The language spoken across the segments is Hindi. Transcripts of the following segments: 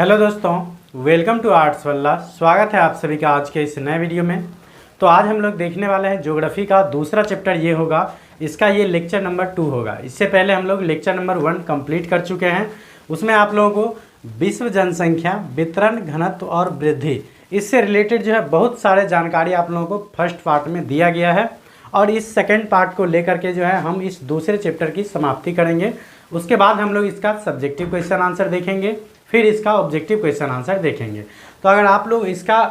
हेलो दोस्तों, वेलकम टू आर्ट्स वल्ला। स्वागत है आप सभी का आज के इस नए वीडियो में। तो आज हम लोग देखने वाले हैं ज्योग्राफी का दूसरा चैप्टर ये होगा। इसका ये लेक्चर नंबर 2 होगा। इससे पहले हम लोग लेक्चर नंबर 1 कंप्लीट कर चुके हैं। उसमें आप लोगों को विश्व जनसंख्या, वितरण, घनत्व और वृद्धि, इससे रिलेटेड जो है बहुत सारे जानकारी आप लोगों को फर्स्ट पार्ट में दिया गया है। और इस सेकेंड पार्ट को लेकर के जो है हम इस दूसरे चैप्टर की समाप्ति करेंगे। उसके बाद हम लोग इसका सब्जेक्टिव क्वेश्चन आंसर देखेंगे, फिर इसका ऑब्जेक्टिव क्वेश्चन आंसर देखेंगे। तो अगर आप लोग इसका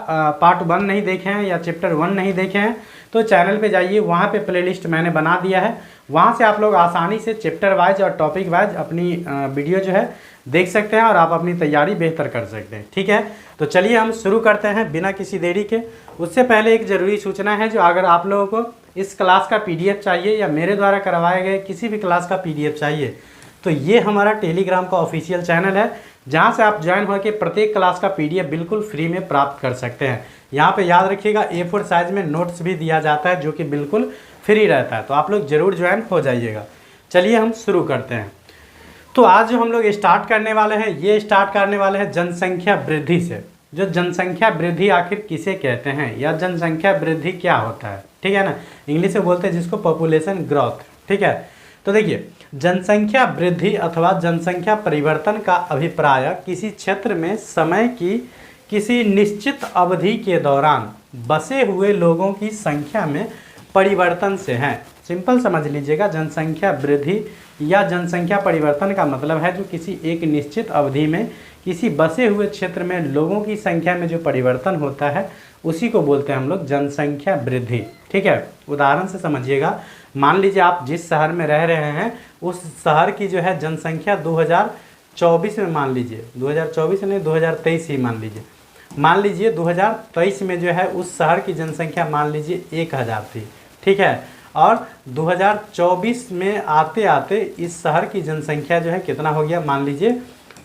पार्ट 1 नहीं देखे हैं या चैप्टर 1 नहीं देखे हैं तो चैनल पे जाइए, वहाँ पे प्लेलिस्ट मैंने बना दिया है। वहाँ से आप लोग आसानी से चैप्टर वाइज और टॉपिक वाइज अपनी वीडियो जो है देख सकते हैं और आप अपनी तैयारी बेहतर कर सकते हैं। ठीक है, तो चलिए हम शुरू करते हैं बिना किसी देरी के। उससे पहले एक ज़रूरी सूचना है, जो अगर आप लोगों को इस क्लास का PDF चाहिए या मेरे द्वारा करवाए गए किसी भी क्लास का PDF चाहिए तो ये हमारा टेलीग्राम का ऑफिशियल चैनल है, जहाँ से आप ज्वाइन होकर प्रत्येक क्लास का PDF बिल्कुल फ्री में प्राप्त कर सकते हैं। यहाँ पे याद रखिएगा A4 साइज में नोट्स भी दिया जाता है जो कि बिल्कुल फ्री रहता है, तो आप लोग ज़रूर ज्वाइन हो जाइएगा। चलिए हम शुरू करते हैं। तो आज जो हम लोग स्टार्ट करने वाले हैं, ये स्टार्ट करने वाले हैं जनसंख्या वृद्धि से। जो जनसंख्या वृद्धि आखिर किसे कहते हैं या जनसंख्या वृद्धि क्या होता है, ठीक है ना, इंग्लिश में बोलते हैं जिसको पॉपुलेशन ग्रोथ। ठीक है, तो देखिए, जनसंख्या वृद्धि अथवा जनसंख्या परिवर्तन का अभिप्राय किसी क्षेत्र में समय की किसी निश्चित अवधि के दौरान बसे हुए लोगों की संख्या में परिवर्तन से है। सिंपल समझ लीजिएगा, जनसंख्या वृद्धि या जनसंख्या परिवर्तन का मतलब है जो किसी एक निश्चित अवधि में किसी बसे हुए क्षेत्र में लोगों की संख्या में जो परिवर्तन होता है उसी को बोलते हैं हम लोग जनसंख्या वृद्धि। ठीक है, उदाहरण से समझिएगा। मान लीजिए आप जिस शहर में रह रहे हैं उस शहर की जो है जनसंख्या 2024 में, मान लीजिए 2024 नहीं 2023 ही मान लीजिए 2023 में जो है उस शहर की जनसंख्या मान लीजिए 1000 थी। ठीक है, और 2024 में आते आते इस शहर की जनसंख्या जो है कितना हो गया, मान लीजिए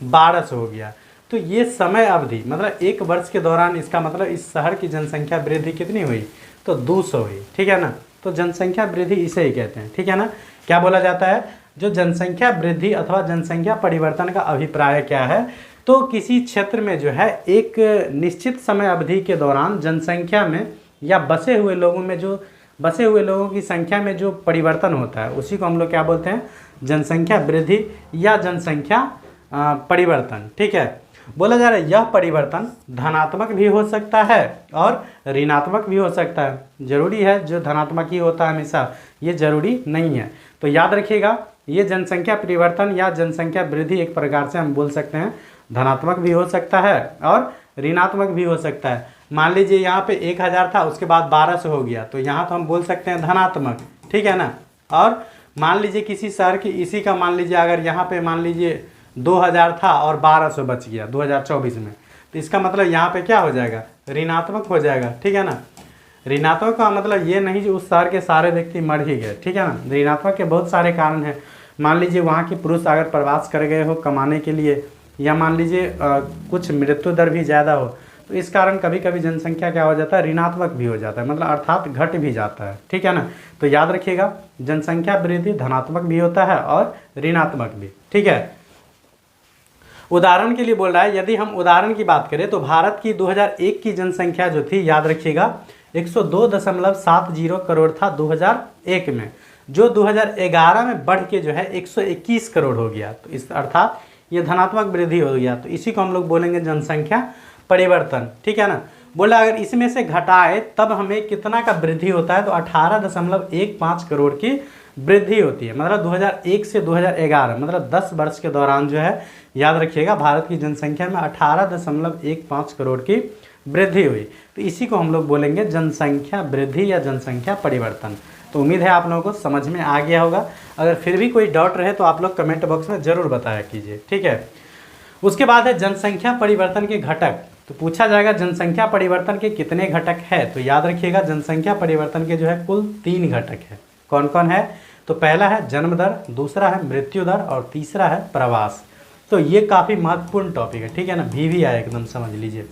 1200 हो गया। तो ये समय अवधि मतलब 1 वर्ष के दौरान, इसका मतलब इस शहर की जनसंख्या वृद्धि कितनी हुई, तो 200 हुई। ठीक है ना, तो जनसंख्या वृद्धि इसे ही कहते हैं। ठीक है ना, क्या बोला जाता है, जो जनसंख्या वृद्धि अथवा जनसंख्या परिवर्तन का अभिप्राय क्या है, तो किसी क्षेत्र में जो है एक निश्चित समय अवधि के दौरान जनसंख्या में या बसे हुए लोगों की संख्या में जो परिवर्तन होता है उसी को हम लोग क्या बोलते हैं, जनसंख्या वृद्धि या जनसंख्या परिवर्तन। ठीक है, बोला जा रहा है यह परिवर्तन धनात्मक भी हो सकता है और ऋणात्मक भी हो सकता है। जरूरी है जो धनात्मक ही होता है हमेशा, ये जरूरी नहीं है। तो याद रखिएगा, ये जनसंख्या परिवर्तन या जनसंख्या वृद्धि एक प्रकार से हम बोल सकते हैं धनात्मक भी हो सकता है और ऋणात्मक भी हो सकता है। मान लीजिए यहाँ पे 1000 था, उसके बाद 1200 हो गया, तो यहाँ तो हम बोल सकते हैं धनात्मक। ठीक है ना, और मान लीजिए किसी शहर की इसी का मान लीजिए अगर यहाँ पे मान लीजिए 2000 था और 1200 बच गया 2024 में, तो इसका मतलब यहाँ पे क्या हो जाएगा, ऋणात्मक हो जाएगा। ठीक है ना, ऋणात्मक का मतलब ये नहीं जो उस शहर के सारे व्यक्ति मर ही गए। ठीक है ना, ऋणात्मक के बहुत सारे कारण हैं। मान लीजिए वहाँ के पुरुष अगर प्रवास कर गए हो कमाने के लिए, या मान लीजिए कुछ मृत्यु दर भी ज़्यादा हो, तो इस कारण कभी कभी जनसंख्या क्या हो जाता है, ऋणात्मक भी हो जाता है, मतलब अर्थात घट भी जाता है। ठीक है ना, तो याद रखिएगा जनसंख्या वृद्धि धनात्मक भी होता है और ऋणात्मक भी। ठीक है, उदाहरण के लिए बोल रहा है, यदि हम उदाहरण की बात करें तो भारत की 2001 की जनसंख्या जो थी, याद रखिएगा 102.70 करोड़ था 2001 में, जो 2011 में बढ़ के जो है 121 करोड़ हो गया। तो इस अर्थात ये धनात्मक वृद्धि हो गया, तो इसी को हम लोग बोलेंगे जनसंख्या परिवर्तन। ठीक है ना, बोला अगर इसमें से घटाए तब हमें कितना का वृद्धि होता है, तो 18.15 करोड़ की वृद्धि होती है। मतलब 2001 से 2011 मतलब 10 वर्ष के दौरान जो है, याद रखिएगा भारत की जनसंख्या में 18.15 करोड़ की वृद्धि हुई। तो इसी को हम लोग बोलेंगे जनसंख्या वृद्धि या जनसंख्या परिवर्तन। तो उम्मीद है आप लोगों को समझ में आ गया होगा। अगर फिर भी कोई डाउट रहे तो आप लोग कमेंट बॉक्स में ज़रूर बताया कीजिए। ठीक है, उसके बाद है जनसंख्या परिवर्तन के घटक। तो पूछा जाएगा जनसंख्या परिवर्तन के कितने घटक है, तो याद रखिएगा जनसंख्या परिवर्तन के जो है कुल 3 घटक है। कौन कौन है, तो पहला है जन्म दर, दूसरा है मृत्यु दर और तीसरा है प्रवास। तो ये काफ़ी महत्वपूर्ण टॉपिक है। ठीक है ना, भी आया एकदम समझ लीजिए।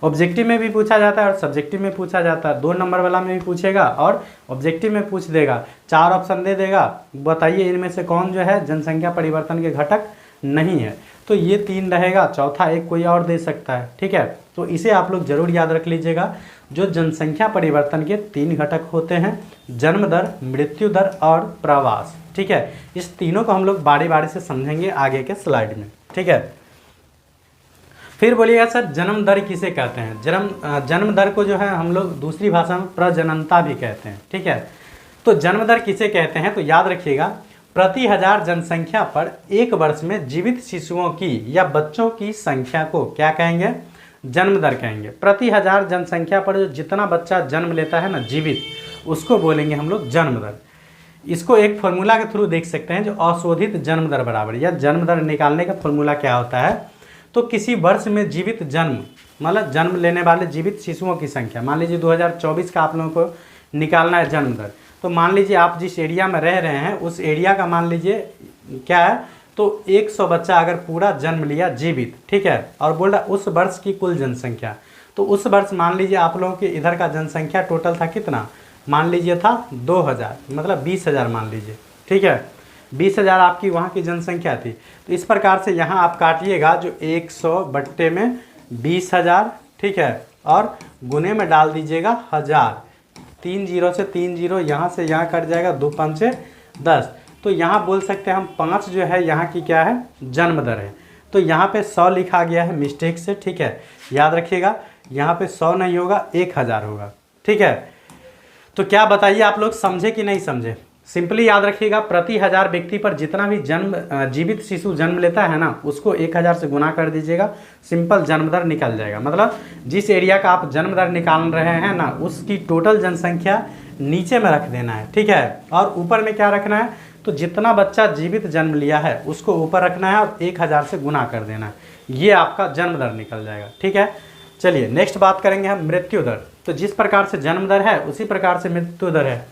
ऑब्जेक्टिव में भी पूछा जाता है और सब्जेक्टिव में पूछा जाता है, 2 नंबर वाला में भी पूछेगा और ऑब्जेक्टिव में पूछ देगा। 4 ऑप्शन दे देगा, बताइए इनमें से कौन जो है जनसंख्या परिवर्तन के घटक नहीं है। तो ये 3 रहेगा, चौथा एक कोई और दे सकता है। ठीक है, तो इसे आप लोग जरूर याद रख लीजिएगा। जो जनसंख्या परिवर्तन के 3 घटक होते हैं, जन्म दर, मृत्यु दर और प्रवास। ठीक है, इस तीनों को हम लोग बारी बारी से समझेंगे आगे के स्लाइड में। ठीक है, फिर बोलिएगा सर जन्म दर किसे कहते हैं? जन्म दर को जो है हम लोग दूसरी भाषा में प्रजननता भी कहते हैं। ठीक है, तो जन्म दर किसे कहते हैं? तो याद रखिएगा, प्रति 1000 जनसंख्या पर एक वर्ष में जीवित शिशुओं की या बच्चों की संख्या को क्या कहेंगे? जन्म दर कहेंगे। प्रति 1000 जनसंख्या पर जो जितना बच्चा जन्म लेता है ना जीवित, उसको बोलेंगे हम लोग जन्म दर। इसको एक फॉर्मूला के थ्रू देख सकते हैं, जो अशोधित जन्म दर बराबर, या जन्म दर निकालने का फॉर्मूला क्या होता है? तो किसी वर्ष में जीवित जन्म, मतलब जन्म लेने वाले जीवित शिशुओं की संख्या, मान लीजिए 2024 का आप लोगों को निकालना है जन्म दर। तो मान लीजिए आप जिस एरिया में रह रहे हैं उस एरिया का मान लीजिए क्या है, तो 100 बच्चा अगर पूरा जन्म लिया जीवित, ठीक है, और बोल रहा उस वर्ष की कुल जनसंख्या, तो उस वर्ष मान लीजिए आप लोगों के इधर का जनसंख्या टोटल था कितना? मान लीजिए था 2000, मतलब 20,000 मान लीजिए। ठीक है, 20,000 आपकी वहाँ की जनसंख्या थी। तो इस प्रकार से यहाँ आप काटिएगा, जो 100 बट्टे में 20,000, ठीक है, और गुने में डाल दीजिएगा 1000, 3 जीरो से 3 जीरो, यहाँ से यहाँ कट जाएगा, 2 पंचे 10। तो यहाँ बोल सकते हैं हम 5 जो है यहाँ की क्या है? जन्म दर है। तो यहाँ पे 100 लिखा गया है मिस्टेक से। ठीक है, याद रखिएगा, यहाँ पे 100 नहीं होगा, 1000 होगा। ठीक है, तो क्या बताइए आप लोग समझे कि नहीं समझे? सिंपली याद रखिएगा, प्रति 1000 व्यक्ति पर जितना भी जीवित शिशु जन्म लेता है ना, उसको 1000 से गुना कर दीजिएगा, सिंपल जन्म दर निकल जाएगा। मतलब जिस एरिया का आप जन्म दर निकाल रहे हैं ना, उसकी टोटल जनसंख्या नीचे में रख देना है। ठीक है, और ऊपर में क्या रखना है? तो जितना बच्चा जीवित जन्म लिया है उसको ऊपर रखना है और 1000 से गुना कर देना है, ये आपका जन्म दर निकल जाएगा। ठीक है, चलिए नेक्स्ट बात करेंगे हम मृत्यु दर। तो जिस प्रकार से जन्म दर है उसी प्रकार से मृत्यु दर है।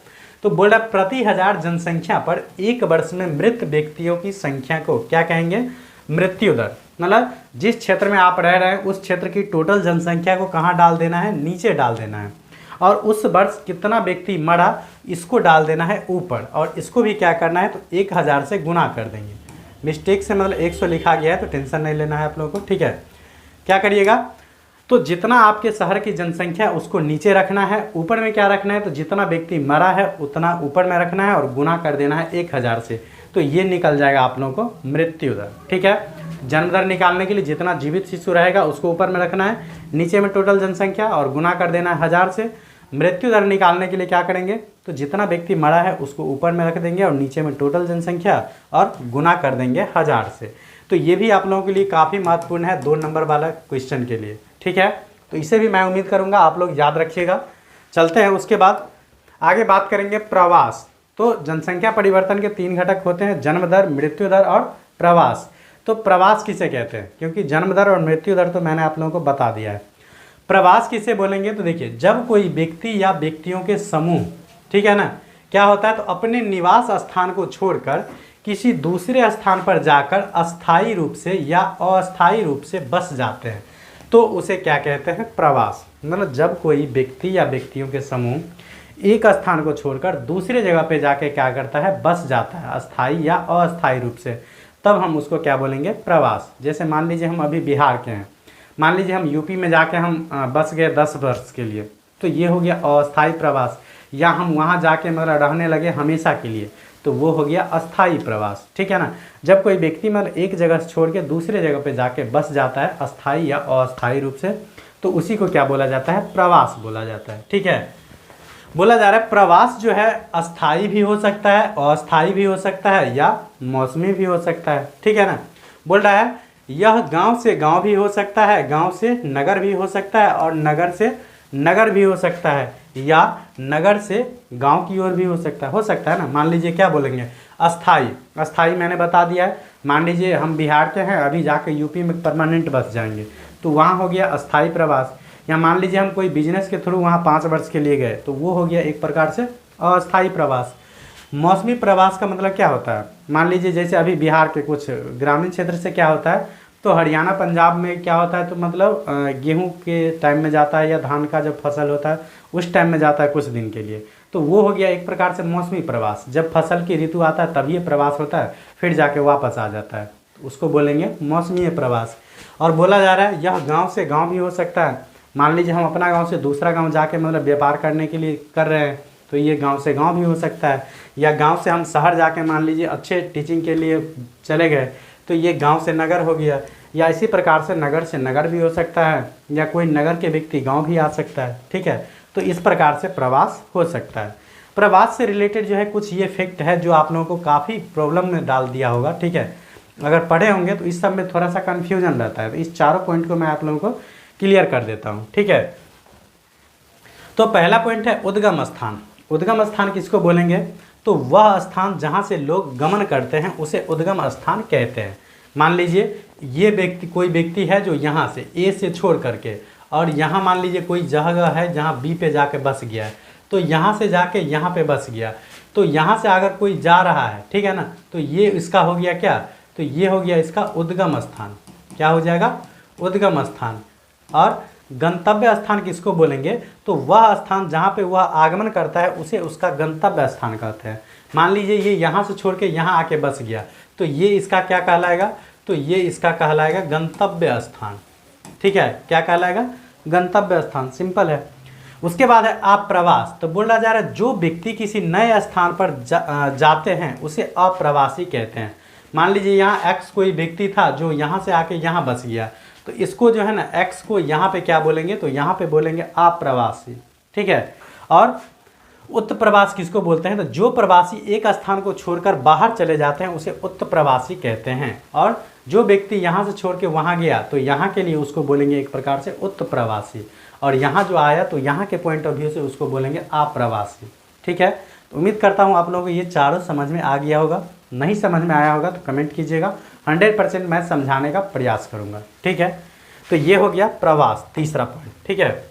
तो बोल रहा प्रति 1000 जनसंख्या पर एक वर्ष में मृत व्यक्तियों की संख्या को क्या कहेंगे? मृत्यु दर। मतलब जिस क्षेत्र में आप रह रहे हैं उस क्षेत्र की टोटल जनसंख्या को कहाँ डाल देना है? नीचे डाल देना है, और उस वर्ष कितना व्यक्ति मरा इसको डाल देना है ऊपर, और इसको भी क्या करना है? तो 1000 से गुना कर देंगे। मिस्टेक से मतलब 100 लिखा गया है, तो टेंशन नहीं लेना है आप लोगों को। ठीक है, क्या करिएगा, तो जितना आपके शहर की जनसंख्या उसको नीचे रखना है, ऊपर में क्या रखना है? तो जितना व्यक्ति मरा है उतना ऊपर में रखना है और गुना कर देना है 1000 से। तो ये निकल जाएगा आप लोगों को मृत्यु दर। ठीक है, जन्म दर निकालने के लिए जितना जीवित शिशु रहेगा उसको ऊपर में रखना है, नीचे में टोटल जनसंख्या, और गुना कर देना है 1000 से। मृत्यु दर निकालने के लिए क्या करेंगे? तो जितना व्यक्ति मरा है उसको ऊपर में रख देंगे और नीचे में टोटल जनसंख्या, और गुना कर देंगे 1000 से। तो ये भी आप लोगों के लिए काफ़ी महत्वपूर्ण है 2 नंबर वाला क्वेश्चन के लिए। ठीक है, तो इसे भी मैं उम्मीद करूंगा आप लोग याद रखिएगा। चलते हैं उसके बाद आगे बात करेंगे प्रवास। तो जनसंख्या परिवर्तन के 3 घटक होते हैं, जन्म दर, मृत्यु दर और प्रवास। तो प्रवास किसे कहते हैं? क्योंकि जन्म दर और मृत्यु दर तो मैंने आप लोगों को बता दिया है। प्रवास किसे बोलेंगे? तो देखिए, जब कोई व्यक्ति या व्यक्तियों के समूह, ठीक है ना, क्या होता है, तो अपने निवास स्थान को छोड़कर किसी दूसरे स्थान पर जाकर अस्थायी रूप से या अस्थायी रूप से बस जाते हैं, तो उसे क्या कहते हैं? प्रवास। मतलब जब कोई व्यक्ति या व्यक्तियों के समूह एक स्थान को छोड़कर दूसरे जगह पे जाके क्या करता है? बस जाता है, अस्थायी या अस्थायी रूप से, तब हम उसको क्या बोलेंगे? प्रवास। जैसे मान लीजिए हम अभी बिहार के हैं, मान लीजिए हम यूपी में जाके हम बस गए 10 वर्ष के लिए, तो ये हो गया अस्थायी प्रवास। या हम वहाँ जाके मतलब रहने लगे हमेशा के लिए, तो वो हो गया अस्थायी प्रवास। ठीक है ना, जब कोई व्यक्ति मतलब एक जगह से छोड़ के दूसरे जगह पे जाके बस जाता है अस्थायी या अस्थायी रूप से, तो उसी को क्या बोला जाता है? प्रवास बोला जाता है। ठीक है, बोला जा रहा है प्रवास जो है अस्थायी भी हो सकता है, अस्थायी भी हो सकता है, या मौसमी भी हो सकता है। ठीक है ना, बोल रहा है यह गांव से गांव भी हो सकता है, गांव से नगर भी हो सकता है, और नगर से नगर भी हो सकता है, या नगर से गांव की ओर भी हो सकता है ना। मान लीजिए क्या बोलेंगे? अस्थाई। अस्थाई मैंने बता दिया है। मान लीजिए हम बिहार के हैं, अभी जाके यूपी में परमानेंट बस जाएंगे, तो वहाँ हो गया अस्थाई प्रवास। या मान लीजिए हम कोई बिजनेस के थ्रू वहाँ 5 वर्ष के लिए गए, तो वो हो गया एक प्रकार से अस्थाई प्रवास। मौसमी प्रवास का मतलब क्या होता है? मान लीजिए जैसे अभी बिहार के कुछ ग्रामीण क्षेत्र से क्या होता है, तो हरियाणा पंजाब में क्या होता है, तो मतलब गेहूं के टाइम में जाता है, या धान का जब फसल होता है उस टाइम में जाता है कुछ दिन के लिए, तो वो हो गया एक प्रकार से मौसमी प्रवास। जब फसल की ऋतु आता है तब ये प्रवास होता है, फिर जाके वापस आ जाता है। तो उसको बोलेंगे मौसमी प्रवास। और बोला जा रहा है यह गांव से गांव भी हो सकता है। मान लीजिए हम अपना गांव से दूसरा गांव जाके मतलब व्यापार करने के लिए कर रहे हैं, तो ये गांव से गांव भी हो सकता है। या गांव से हम शहर जाके मान लीजिए अच्छे टीचिंग के लिए चले गए, तो ये गांव से नगर हो गया। या इसी प्रकार से नगर से नगर भी हो सकता है, या कोई नगर के व्यक्ति गांव भी आ सकता है। ठीक है, तो इस प्रकार से प्रवास हो सकता है। प्रवास से रिलेटेड जो है कुछ ये फैक्ट है जो आप लोगों को काफ़ी प्रॉब्लम में डाल दिया होगा। ठीक है, अगर पढ़े होंगे तो इस सब में थोड़ा सा कन्फ्यूजन रहता है, तो इस चारों पॉइंट को मैं आप लोगों को क्लियर कर देता हूँ। ठीक है, तो पहला पॉइंट है उद्गम स्थान। उद्गम स्थान किसको बोलेंगे? तो वह स्थान जहाँ से लोग गमन करते हैं उसे उद्गम स्थान कहते हैं। मान लीजिए ये व्यक्ति, कोई व्यक्ति है जो यहाँ से ए से छोड़ करके और यहाँ मान लीजिए कोई जगह है जहाँ बी पे जाके बस गया है, तो यहाँ से जाके यहाँ पे बस गया, तो यहाँ से अगर कोई जा रहा है, ठीक है ना, तो ये इसका हो गया क्या? तो ये हो गया इसका उद्गम स्थान। क्या हो जाएगा? उद्गम स्थान। और गंतव्य स्थान किसको बोलेंगे? तो वह स्थान जहाँ पे वह आगमन करता है उसे उसका गंतव्य स्थान कहते हैं। मान लीजिए ये यहाँ से छोड़ के यहाँ आके बस गया, तो ये इसका क्या कहलाएगा? तो ये इसका कहलाएगा गंतव्य स्थान। ठीक है, क्या कहलाएगा? गंतव्य स्थान। सिंपल है। उसके बाद है अप्रवास। तो बोला जा रहा है जो व्यक्ति किसी नए स्थान पर जाते हैं उसे अप्रवासी कहते हैं। मान लीजिए यहाँ एक्स कोई व्यक्ति था जो यहाँ से आके यहाँ बस गया, तो इसको जो है ना एक्स को यहाँ पे क्या बोलेंगे? तो यहाँ पे बोलेंगे अप्रवासी। ठीक है, और उत्प्रवास किसको बोलते हैं? तो जो प्रवासी एक स्थान को छोड़कर बाहर चले जाते हैं उसे उत्प्रवासी कहते हैं। और जो व्यक्ति यहाँ से छोड़ के वहाँ गया तो यहाँ के लिए उसको बोलेंगे एक प्रकार से उत्प्रवासी, और यहाँ जो आया तो यहाँ के पॉइंट ऑफ व्यू से उसको बोलेंगे अप्रवासी। ठीक है, तो उम्मीद करता हूँ आप लोगों को ये चारों समझ में आ गया होगा। नहीं समझ में आया होगा तो कमेंट कीजिएगा, 100% मैं समझाने का प्रयास करूँगा। ठीक है, तो ये हो गया प्रवास, तीसरा पॉइंट। ठीक है,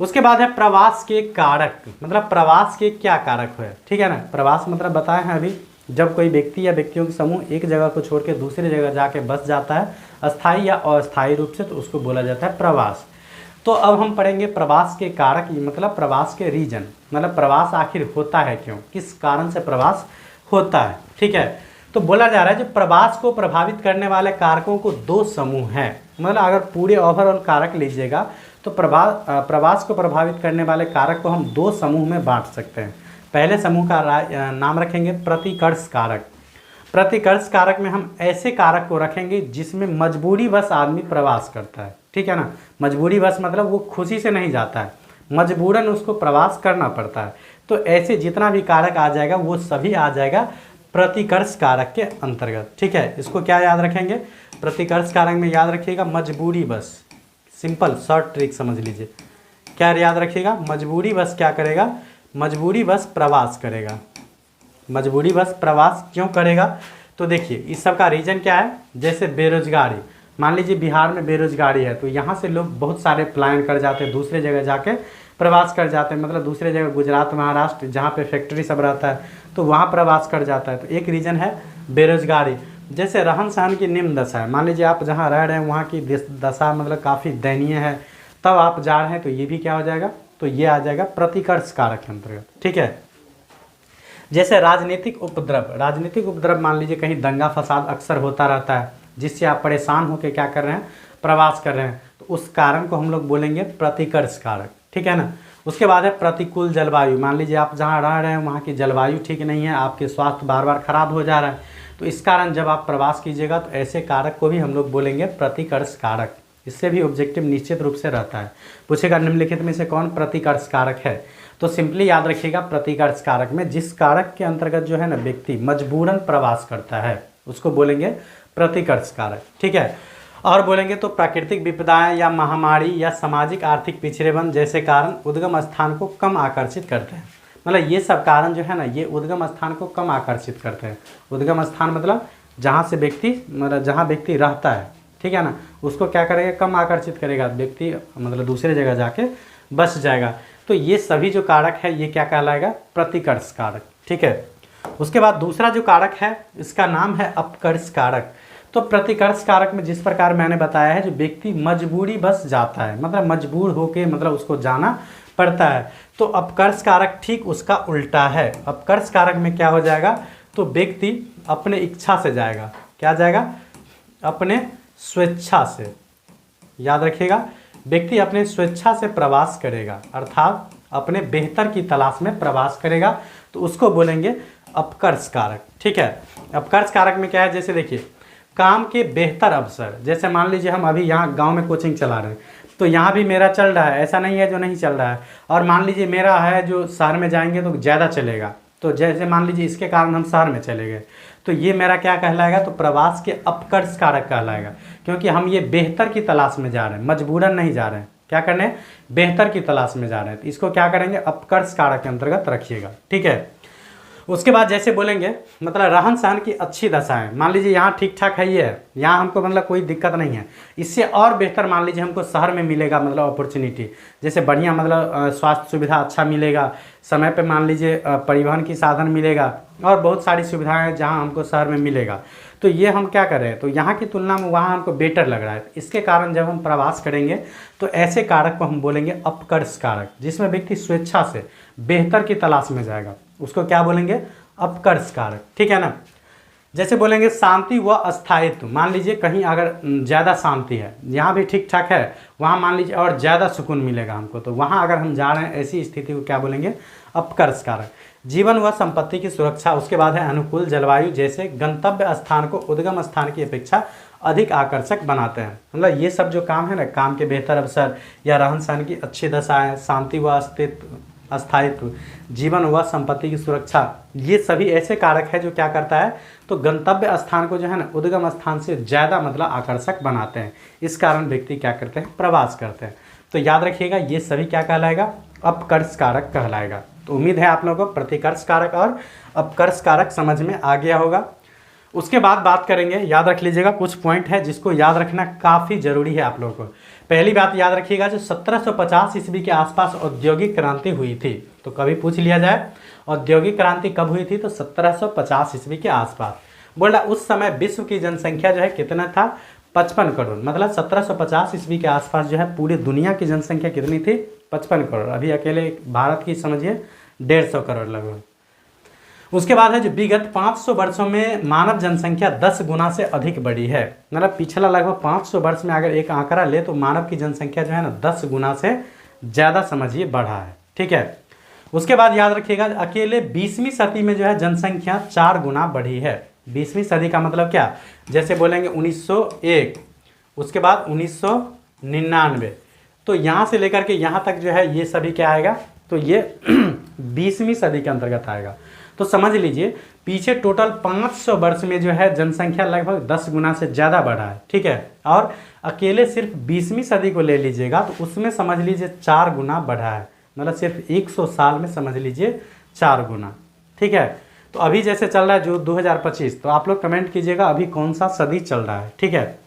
उसके बाद है प्रवास के कारक। मतलब प्रवास के क्या कारक है? ठीक है ना, प्रवास मतलब बताए हैं अभी, जब कोई व्यक्ति या व्यक्तियों के समूह एक जगह को छोड़ के दूसरी जगह जाके बस जाता है अस्थायी या अस्थायी रूप से, तो उसको बोला जाता है प्रवास। तो अब हम पढ़ेंगे प्रवास के कारक, मतलब प्रवास के रीजन, मतलब प्रवास आखिर होता है क्यों, किस कारण से प्रवास होता है। ठीक है, तो बोला जा रहा है जो प्रवास को प्रभावित करने वाले कारकों को दो समूह हैं। मतलब अगर पूरे ओवरऑल कारक लीजिएगा तो प्रवास को प्रभावित करने वाले कारक को हम दो समूह में बांट सकते हैं। पहले समूह का नाम रखेंगे प्रतिकर्ष कारक। प्रतिकर्ष कारक में हम ऐसे कारक को रखेंगे जिसमें मजबूरी बस आदमी प्रवास करता है। ठीक है ना, मजबूरी बस मतलब वो खुशी से नहीं जाता है, मजबूरन उसको प्रवास करना पड़ता है। तो ऐसे जितना भी कारक आ जाएगा वो सभी आ जाएगा प्रतिकर्ष कारक के अंतर्गत। ठीक है, इसको क्या याद रखेंगे? प्रतिकर्ष कारक में याद रखिएगा मजबूरी बस। सिंपल शॉर्ट ट्रिक समझ लीजिए। क्या याद रखिएगा? मजबूरी बस क्या करेगा? मजबूरी बस प्रवास करेगा। मजबूरी बस प्रवास क्यों करेगा? तो देखिए इस सब का रीज़न क्या है। जैसे बेरोजगारी, मान लीजिए बिहार में बेरोजगारी है तो यहाँ से लोग बहुत सारे पलायन कर जाते हैं, दूसरे जगह जाके प्रवास कर जाते हैं। मतलब दूसरे जगह गुजरात, महाराष्ट्र जहाँ पे फैक्ट्री सब रहता है तो वहाँ प्रवास कर जाता है। तो एक रीज़न है बेरोजगारी। जैसे रहन सहन की निम्न दशा है, मान लीजिए आप जहाँ रह रहे हैं वहाँ की दशा मतलब काफ़ी दयनीय है, तब आप जा रहे हैं, तो ये भी क्या हो जाएगा? तो ये आ जाएगा प्रतिकर्ष कारक के अंतर्गत। ठीक है, जैसे राजनीतिक उपद्रव। राजनीतिक उपद्रव मान लीजिए कहीं दंगा फसाद अक्सर होता रहता है जिससे आप परेशान होकर क्या कर रहे हैं? प्रवास कर रहे हैं, तो उस कारण को हम लोग बोलेंगे प्रतिकर्ष कारक। ठीक है ना। उसके बाद है प्रतिकूल जलवायु। मान लीजिए आप जहाँ रह रहे हैं वहाँ की जलवायु ठीक नहीं है, आपके स्वास्थ्य बार बार खराब हो जा रहा है, तो इस कारण जब आप प्रवास कीजिएगा तो ऐसे कारक को भी हम लोग बोलेंगे प्रतिकर्ष कारक। इससे भी ऑब्जेक्टिव निश्चित रूप से रहता है। पूछेगा निम्नलिखित में से कौन प्रतिकर्ष कारक है, तो सिंपली याद रखिएगा प्रतिकर्ष कारक में जिस कारक के अंतर्गत जो है ना व्यक्ति मजबूरन प्रवास करता है उसको बोलेंगे प्रतिकर्ष कारक। ठीक है, और बोलेंगे तो प्राकृतिक विपदाएं या महामारी या सामाजिक आर्थिक पिछड़ेपन जैसे कारण उद्गम स्थान को कम आकर्षित करते हैं। मतलब ये सब कारण जो है ना ये उद्गम स्थान को कम आकर्षित करते हैं। उद्गम स्थान मतलब जहाँ से व्यक्ति मतलब जहाँ व्यक्ति रहता है, ठीक है ना, उसको क्या करेगा? कम आकर्षित करेगा। व्यक्ति मतलब दूसरे जगह जाके बस जाएगा। तो ये सभी जो कारक है ये क्या कहलाएगा? प्रतिकर्ष कारक। ठीक है, उसके बाद दूसरा जो कारक है इसका नाम है अपकर्ष कारक। तो प्रतिकर्ष कारक में जिस प्रकार मैंने बताया है जो व्यक्ति मजबूरी बस जाता है, मतलब मजबूर होके मतलब उसको जाना पड़ता है, तो अपकर्ष कारक ठीक उसका उल्टा है। अपकर्ष कारक में क्या हो जाएगा? तो व्यक्ति अपने इच्छा से जाएगा। क्या जाएगा? अपने स्वेच्छा से, याद रखिएगा, व्यक्ति अपने स्वेच्छा से प्रवास करेगा, अर्थात अपने बेहतर की तलाश में प्रवास करेगा, तो उसको बोलेंगे अपकर्ष कारक। ठीक है, अपकर्ष कारक में क्या है, जैसे देखिए काम के बेहतर अवसर, जैसे मान लीजिए हम अभी यहाँ गांव में कोचिंग चला रहे हैं, तो यहाँ भी मेरा चल रहा है, ऐसा नहीं है जो नहीं चल रहा है, और मान लीजिए मेरा है जो शहर में जाएंगे तो ज़्यादा चलेगा, तो जैसे मान लीजिए इसके कारण हम शहर में चले गए, तो ये मेरा क्या कहलाएगा, तो प्रवास के अपकर्ष कारक कहलाएगा, क्योंकि हम ये बेहतर की तलाश में जा रहे हैं, मजबूरन नहीं जा रहे हैं, क्या करने, बेहतर की तलाश में जा रहे हैं, तो इसको क्या करेंगे, अपकर्ष कारक के अंतर्गत रखिएगा। ठीक है, उसके बाद जैसे बोलेंगे मतलब रहन सहन की अच्छी दशाएं, मान लीजिए यहाँ ठीक ठाक है, ये है यहाँ हमको मतलब कोई दिक्कत नहीं है, इससे और बेहतर मान लीजिए हमको शहर में मिलेगा, मतलब अपॉर्चुनिटी, जैसे बढ़िया मतलब स्वास्थ्य सुविधा अच्छा मिलेगा, समय पे मान लीजिए परिवहन की साधन मिलेगा, और बहुत सारी सुविधाएं हैं जहाँ हमको शहर में मिलेगा, तो ये हम क्या कर रहे हैं, तो यहाँ की तुलना में वहाँ हमको बेटर लग रहा है, इसके कारण जब हम प्रवास करेंगे तो ऐसे कारक को हम बोलेंगे अपकर्ष कारक, जिसमें व्यक्ति स्वेच्छा से बेहतर की तलाश में जाएगा, उसको क्या बोलेंगे, अपकर्ष कारक। ठीक है ना, जैसे बोलेंगे शांति व अस्थायित्व, मान लीजिए कहीं अगर ज़्यादा शांति है, यहाँ भी ठीक ठाक है, वहाँ मान लीजिए और ज़्यादा सुकून मिलेगा हमको, तो वहाँ अगर हम जा रहे हैं, ऐसी स्थिति को क्या बोलेंगे, अपकर्ष कारक। जीवन व संपत्ति की सुरक्षा, उसके बाद है अनुकूल जलवायु, जैसे गंतव्य स्थान को उद्गम स्थान की अपेक्षा अधिक आकर्षक बनाते हैं, मतलब ये सब जो काम है ना, काम के बेहतर अवसर या रहन सहन की अच्छी दशाएं, शांति व अस्थायित्व, जीवन व संपत्ति की सुरक्षा, ये सभी ऐसे कारक है जो क्या करता है, तो गंतव्य स्थान को जो है ना उद्गम स्थान से ज़्यादा मतलब आकर्षक बनाते हैं, इस कारण व्यक्ति क्या करते हैं, प्रवास करते हैं। तो याद रखिएगा ये सभी क्या कहलाएगा, अपकर्ष कारक कहलाएगा। तो उम्मीद है आप लोगों को प्रतिकर्ष कारक और अपकर्ष कारक समझ में आ गया होगा। उसके बाद बात करेंगे, याद रख लीजिएगा कुछ पॉइंट है जिसको याद रखना काफ़ी ज़रूरी है आप लोगों को। पहली बात याद रखिएगा, जो 1750 ईस्वी के आसपास औद्योगिक क्रांति हुई थी, तो कभी पूछ लिया जाए औद्योगिक क्रांति कब हुई थी, तो 1750 ईस्वी के आसपास। बोला उस समय विश्व की जनसंख्या जो है कितना था, 55 करोड़, मतलब 1750 ईस्वी के आसपास जो है पूरी दुनिया की जनसंख्या कितनी थी, 55 करोड़। अभी अकेले भारत की समझिए 150 करोड़ लगभग। उसके बाद है जो विगत 500 वर्षों में मानव जनसंख्या 10 गुना से अधिक बढ़ी है, मतलब पिछला लगभग 500 वर्ष में अगर एक आंकड़ा ले तो मानव की जनसंख्या जो है ना 10 गुना से ज़्यादा समझिए बढ़ा है। ठीक है, उसके बाद याद रखिएगा अकेले 20वीं सदी में जो है जनसंख्या 4 गुना बढ़ी है। 20वीं सदी का मतलब क्या, जैसे बोलेंगे 1901, उसके बाद 1999, तो यहाँ से लेकर के यहाँ तक जो है ये सभी क्या आएगा, तो ये 20वीं सदी के अंतर्गत आएगा। तो समझ लीजिए पीछे टोटल 500 वर्ष में जो है जनसंख्या लगभग 10 गुना से ज़्यादा बढ़ा है। ठीक है, और अकेले सिर्फ 20वीं सदी को ले लीजिएगा तो उसमें समझ लीजिए 4 गुना बढ़ा है, मतलब सिर्फ 100 साल में समझ लीजिए 4 गुना। ठीक है, तो अभी जैसे चल रहा है जो 2025, तो आप लोग कमेंट कीजिएगा अभी कौन सा सदी चल रहा है। ठीक है,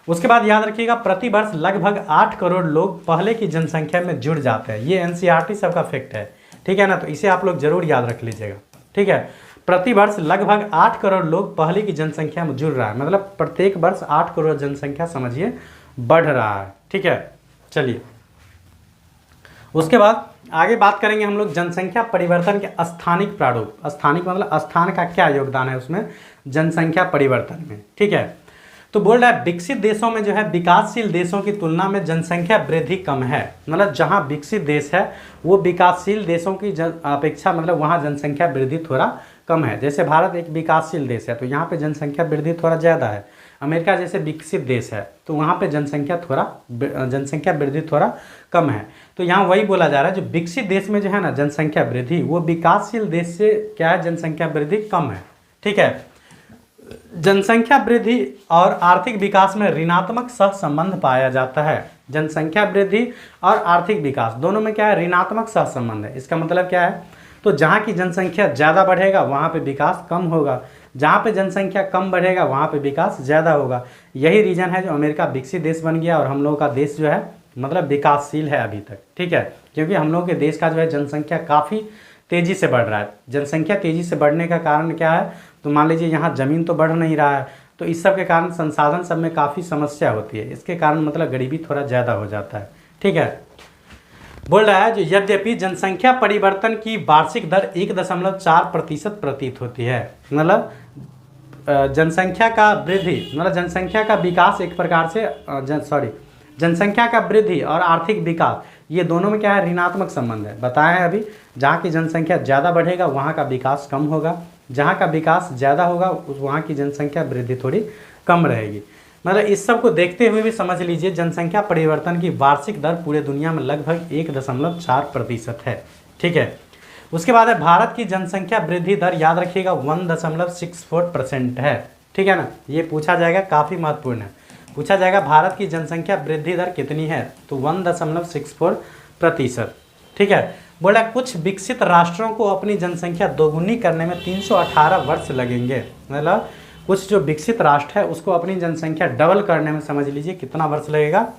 उसके बाद याद रखिएगा प्रति वर्ष लगभग 8 करोड़ लोग पहले की जनसंख्या में जुड़ जाते हैं, ये एनसीईआरटी सबका फैक्ट है। ठीक है ना, तो इसे आप लोग जरूर याद रख लीजिएगा। ठीक है, प्रति वर्ष लगभग 8 करोड़ लोग पहले की जनसंख्या में जुड़ रहा है, मतलब प्रत्येक वर्ष 8 करोड़ जनसंख्या समझिए बढ़ रहा है। ठीक है, चलिए उसके बाद आगे बात करेंगे हम लोग जनसंख्या परिवर्तन के स्थानिक प्रारूप। स्थानिक मतलब स्थान का क्या योगदान है उसमें जनसंख्या परिवर्तन में। ठीक है, तो बोल रहा है विकसित देशों में जो है विकासशील देशों की तुलना में जनसंख्या वृद्धि कम है, मतलब जहां विकसित देश है वो विकासशील देशों की अपेक्षा मतलब वहां जनसंख्या वृद्धि थोड़ा कम है। जैसे भारत एक विकासशील देश है तो यहाँ पे जनसंख्या वृद्धि थोड़ा ज़्यादा है। अमेरिका जैसे विकसित देश है तो वहाँ पे जनसंख्या वृद्धि थोड़ा कम है। तो यहाँ वही बोला जा रहा है जो विकसित देश में जो है ना जनसंख्या वृद्धि, वो विकासशील देश से क्या है, जनसंख्या वृद्धि कम है। ठीक है, जनसंख्या वृद्धि और आर्थिक विकास में ऋणात्मक सहसंबंध पाया जाता है। जनसंख्या वृद्धि और आर्थिक विकास दोनों में क्या है, ऋणात्मक सहसंबंध है। इसका मतलब क्या है, तो जहाँ की जनसंख्या ज़्यादा बढ़ेगा वहाँ पे विकास कम होगा, जहाँ पे जनसंख्या कम बढ़ेगा वहाँ पे विकास ज़्यादा होगा। यही रीज़न है जो अमेरिका विकसित देश बन गया और हम लोगों का देश जो है मतलब विकासशील है अभी तक। ठीक है, क्योंकि हम लोगों के देश का जो है जनसंख्या काफ़ी तेज़ी से बढ़ रहा है। जनसंख्या तेज़ी से बढ़ने का कारण क्या है, तो मान लीजिए यहाँ ज़मीन तो बढ़ नहीं रहा है, तो इस सब के कारण संसाधन सब में काफ़ी समस्या होती है। इसके कारण मतलब गरीबी थोड़ा ज़्यादा हो जाता है। ठीक है, बोल रहा है जो यद्यपि जनसंख्या परिवर्तन की वार्षिक दर 1.4% प्रतीत होती है, मतलब जनसंख्या का वृद्धि मतलब जनसंख्या का विकास एक प्रकार से जनसंख्या का वृद्धि और आर्थिक विकास ये दोनों में क्या है, ऋणात्मक संबंध है। बताया है अभी, जहाँ की जनसंख्या ज़्यादा बढ़ेगा वहाँ का विकास कम होगा, जहाँ का विकास ज़्यादा होगा वहाँ की जनसंख्या वृद्धि थोड़ी कम रहेगी। मतलब इस सब को देखते हुए भी समझ लीजिए जनसंख्या परिवर्तन की वार्षिक दर पूरे दुनिया में लगभग 1.4% है। ठीक है, उसके बाद है भारत की जनसंख्या वृद्धि दर, याद रखिएगा 1.64% है। ठीक है ना, ये पूछा जाएगा, काफ़ी महत्वपूर्ण है, पूछा जाएगा भारत की जनसंख्या वृद्धि दर कितनी है, तो 1.64%। ठीक है, बोला कुछ विकसित राष्ट्रों को अपनी जनसंख्या दोगुनी करने में 318 वर्ष लगेंगे। मतलब कुछ जो विकसित राष्ट्र है उसको अपनी जनसंख्या डबल करने में समझ लीजिए कितना वर्ष लगेगा,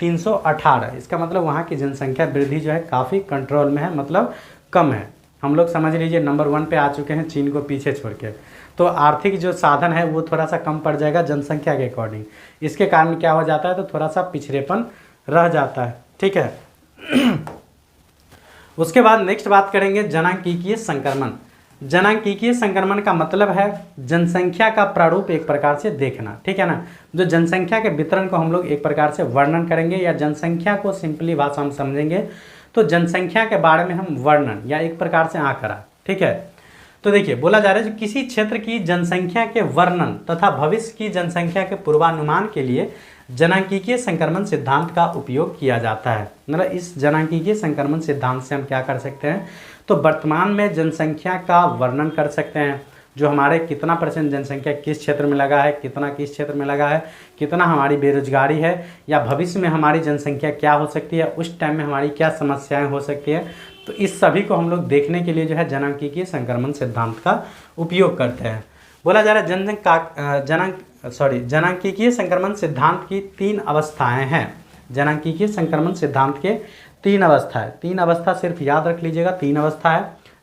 318। इसका मतलब वहाँ की जनसंख्या वृद्धि जो है काफ़ी कंट्रोल में है, मतलब कम है। हम लोग समझ लीजिए नंबर 1 पे आ चुके हैं चीन को पीछे छोड़ के, तो आर्थिक जो साधन है वो थोड़ा सा कम पड़ जाएगा जनसंख्या के अकॉर्डिंग। इसके कारण क्या हो जाता है, तो थोड़ा सा पिछड़ेपन रह जाता है। ठीक है उसके बाद नेक्स्ट बात करेंगे जनांकीय संक्रमण। जनांकीय संक्रमण का मतलब है जनसंख्या का प्रारूप एक प्रकार से देखना। ठीक है ना, जो जनसंख्या के वितरण को हम लोग एक प्रकार से वर्णन करेंगे, या जनसंख्या को सिंपली भाषा हम समझेंगे तो जनसंख्या के बारे में हम वर्णन या एक प्रकार से आंकड़ा। ठीक है, तो देखिए बोला जा रहा है जो किसी क्षेत्र की जनसंख्या के वर्णन तथा भविष्य की जनसंख्या के पूर्वानुमान के लिए जनांकीय संक्रमण सिद्धांत का उपयोग किया जाता है। मतलब इस जनांकीय संक्रमण सिद्धांत से हम क्या कर सकते हैं, तो वर्तमान में जनसंख्या का वर्णन कर सकते हैं, जो हमारे कितना % जनसंख्या किस क्षेत्र में लगा है, कितना किस क्षेत्र में लगा है, कितना हमारी बेरोजगारी है, या भविष्य में हमारी जनसंख्या क्या हो सकती है, उस टाइम में हमारी क्या समस्याएं हो सकती है। तो इस सभी को हम लोग देखने के लिए जो है जनांकीय संक्रमण सिद्धांत का उपयोग करते हैं। बोला जा रहा है जनांकीय संक्रमण सिद्धांत की 3 अवस्थाएं हैं। जनांकीय संक्रमण सिद्धांत के 3 अवस्थाएं, 3 अवस्था सिर्फ याद रख लीजिएगा, 3 अवस्था है,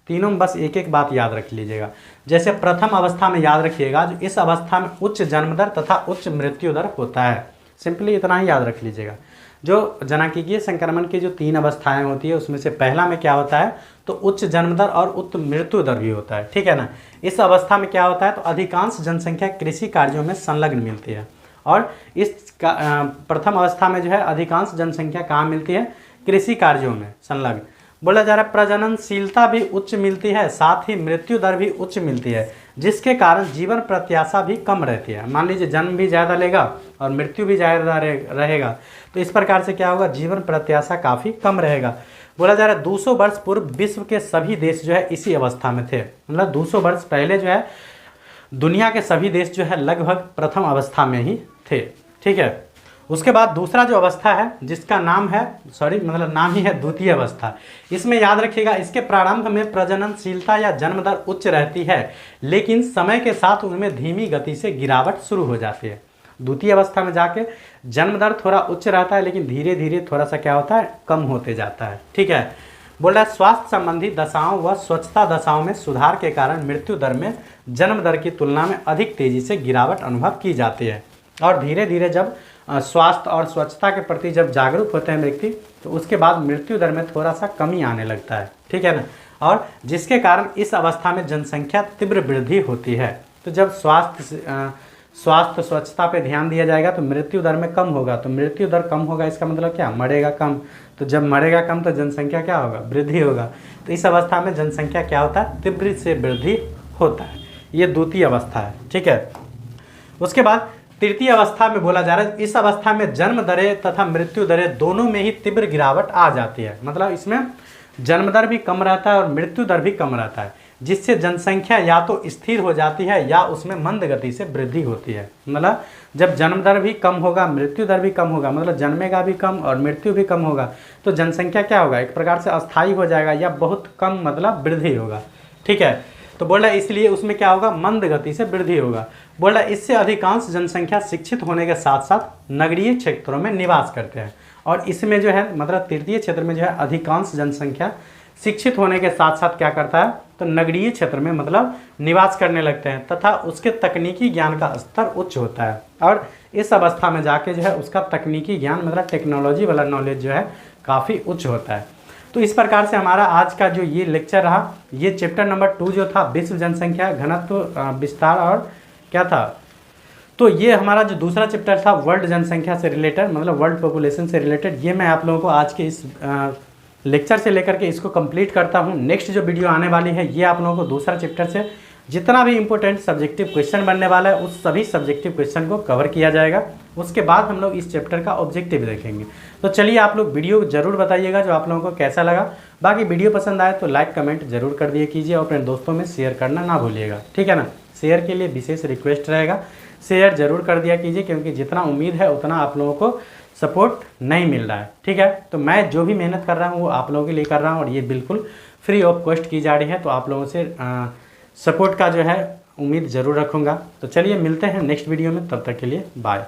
तीनों में बस एक एक बात याद रख लीजिएगा। जैसे प्रथम अवस्था में याद रखिएगा, जो इस अवस्था में उच्च जन्म दर तथा उच्च मृत्यु दर होता है। सिंपली इतना ही याद रख लीजिएगा। जो जनांकीय संक्रमण की जो 3 अवस्थाएं होती है उसमें से पहला में क्या होता है, तो उच्च जन्म दर और उच्च मृत्यु दर भी होता है। ठीक है ना, इस अवस्था में क्या होता है, तो अधिकांश जनसंख्या कृषि कार्यों में संलग्न मिलती है। और इस प्रथम अवस्था में जो है अधिकांश जनसंख्या कहाँ मिलती है, कृषि कार्यों में संलग्न। बोला जा रहा है प्रजननशीलता भी उच्च मिलती है, साथ ही मृत्यु दर भी उच्च मिलती है, जिसके कारण जीवन प्रत्याशा भी कम रहती है। मान लीजिए जन्म भी ज़्यादा लेगा और मृत्यु भी ज़्यादा रहेगा, तो इस प्रकार से क्या होगा, जीवन प्रत्याशा काफ़ी कम रहेगा। बोला जा रहा है 200 वर्ष पूर्व विश्व के सभी देश जो है इसी अवस्था में थे। मतलब 200 वर्ष पहले जो है दुनिया के सभी देश जो है लगभग प्रथम अवस्था में ही थे। ठीक है, उसके बाद दूसरा जो अवस्था है जिसका नाम है नाम ही है द्वितीय अवस्था। इसमें याद रखिएगा इसके प्रारंभ में प्रजननशीलता या जन्म दर उच्च रहती है, लेकिन समय के साथ उनमें धीमी गति से गिरावट शुरू हो जाती है। द्वितीय अवस्था में जाके जन्म दर थोड़ा उच्च रहता है, लेकिन धीरे धीरे थोड़ा सा क्या होता है, कम होते जाता है। ठीक है, बोल रहा है स्वास्थ्य संबंधी दशाओं व स्वच्छता दशाओं में सुधार के कारण मृत्यु दर में जन्म दर की तुलना में अधिक तेजी से गिरावट अनुभव की जाती है। और धीरे धीरे जब स्वास्थ्य और स्वच्छता के प्रति जब जागरूक होते हैं व्यक्ति, तो उसके बाद मृत्यु दर में थोड़ा सा कमी आने लगता है। ठीक है ना, और जिसके कारण इस अवस्था में जनसंख्या तीव्र वृद्धि होती है। तो जब स्वास्थ्य स्वच्छता पे ध्यान दिया जाएगा तो मृत्यु दर में कम होगा, तो मृत्यु दर कम होगा इसका मतलब क्या, मरेगा कम। तो जब मरेगा कम तो जनसंख्या क्या होगा, वृद्धि होगा। तो इस अवस्था में जनसंख्या क्या होता है, तीव्र से वृद्धि होता है। ये द्वितीय अवस्था है। ठीक है, उसके बाद तृतीय अवस्था में बोला जा रहा है इस अवस्था में जन्म दरें तथा मृत्यु दरें दोनों में ही तीव्र गिरावट आ जाती है। मतलब इसमें जन्म दर भी कम रहता है और मृत्यु दर भी कम रहता है, जिससे जनसंख्या या तो स्थिर हो जाती है या उसमें मंद गति से वृद्धि होती है। मतलब जब जन्म दर भी कम होगा, मृत्यु दर भी कम होगा, मतलब जन्मेगा भी कम और मृत्यु भी कम होगा, तो जनसंख्या क्या होगा, एक प्रकार से अस्थायी हो जाएगा या बहुत कम मतलब वृद्धि होगा। ठीक है, तो बोल रहा है इसलिए उसमें क्या होगा, मंद गति से वृद्धि होगा। बोल रहा है इससे अधिकांश जनसंख्या शिक्षित होने के साथ साथ नगरीय क्षेत्रों में निवास करते हैं। और इसमें जो है मतलब तृतीय क्षेत्र में जो है अधिकांश जनसंख्या शिक्षित होने के साथ साथ क्या करता है, तो नगरीय क्षेत्र में मतलब निवास करने लगते हैं तथा उसके तकनीकी ज्ञान का स्तर उच्च होता है। और इस अवस्था में जाके जो है उसका तकनीकी ज्ञान मतलब टेक्नोलॉजी वाला नॉलेज जो है काफ़ी उच्च होता है। तो इस प्रकार से हमारा आज का जो ये लेक्चर रहा, ये चैप्टर नंबर 2 जो था विश्व जनसंख्या घनत्व विस्तार और क्या था, तो ये हमारा जो दूसरा चैप्टर था वर्ल्ड जनसंख्या से रिलेटेड, मतलब वर्ल्ड पॉपुलेशन से रिलेटेड, ये मैं आप लोगों को आज के इस लेक्चर से लेकर के इसको कंप्लीट करता हूँ। नेक्स्ट जो वीडियो आने वाली है ये आप लोगों को दूसरा चैप्टर से जितना भी इंपॉर्टेंट सब्जेक्टिव क्वेश्चन बनने वाला है उस सभी सब्जेक्टिव क्वेश्चन को कवर किया जाएगा। उसके बाद हम लोग इस चैप्टर का ऑब्जेक्टिव देखेंगे। तो चलिए आप लोग वीडियो जरूर बताइएगा जो आप लोगों को कैसा लगा। बाकी वीडियो पसंद आए तो लाइक कमेंट जरूर कर दिए कीजिए और अपने दोस्तों में शेयर करना ना भूलिएगा, ठीक है ना। शेयर के लिए विशेष रिक्वेस्ट रहेगा, शेयर जरूर कर दिया कीजिए, क्योंकि जितना उम्मीद है उतना आप लोगों को सपोर्ट नहीं मिल रहा है, ठीक है। तो मैं जो भी मेहनत कर रहा हूँ वो आप लोगों के लिए कर रहा हूँ और ये बिल्कुल फ्री ऑफ कॉस्ट की जा रही है। तो आप लोगों से सपोर्ट का जो है उम्मीद ज़रूर रखूँगा। तो चलिए मिलते हैं नेक्स्ट वीडियो में, तब तक के लिए बाय।